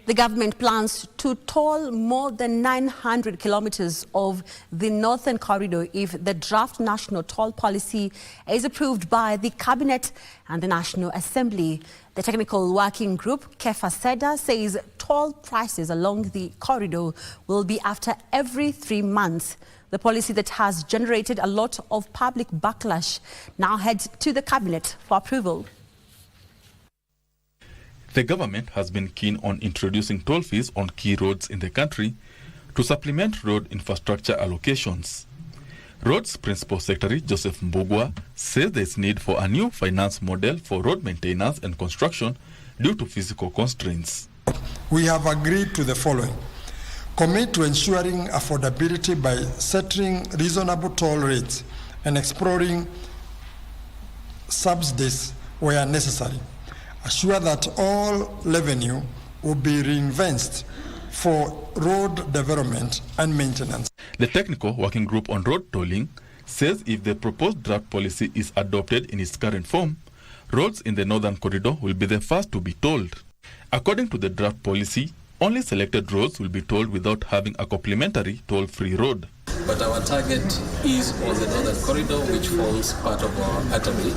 The government plans to toll more than 900 kilometers of the northern corridor if the draft national toll policy is approved by the Cabinet and the National Assembly. The technical working group, Kefa Seda, says toll prices along the corridor will be after every 3 months. The policy that has generated a lot of public backlash now heads to the Cabinet for approval. The government has been keen on introducing toll fees on key roads in the country to supplement road infrastructure allocations. Roads Principal Secretary Joseph Mbugua says there is need for a new finance model for road maintenance and construction due to physical constraints. We have agreed to the following. Commit to ensuring affordability by setting reasonable toll rates and exploring subsidies where necessary. Assure that all revenue will be reinvested for road development and maintenance. The technical working group on road tolling says if the proposed draft policy is adopted in its current form, roads in the northern corridor will be the first to be tolled. According to the draft policy, only selected roads will be tolled without having a complementary toll-free road. But our target is on the northern corridor, which forms part of our artery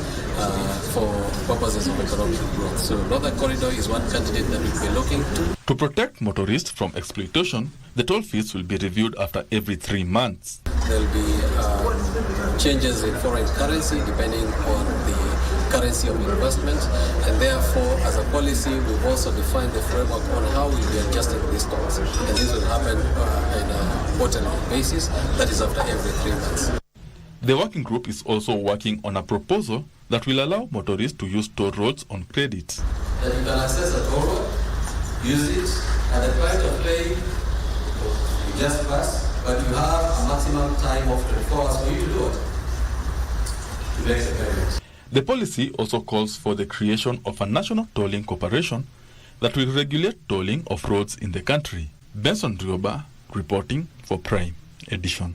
for purposes of economic growth. So northern corridor is one candidate that we'll be looking to. To protect motorists from exploitation, the toll fees will be reviewed after every 3 months. There will be changes in foreign currency depending on the currency of investment, and therefore, as a policy, we've also defined the framework on how we'll be adjusting these tolls. And this will happen on a quarterly basis, that is after every 3 months. The working group is also working on a proposal that will allow motorists to use toll roads on credit. And you can access a toll road, use it, at the point of pay, you just pass, but you have a maximum time of 24 hours for you to do it. To make the payment. The policy also calls for the creation of a national tolling corporation that will regulate tolling of roads in the country. Benson Rioba reporting for Prime Edition.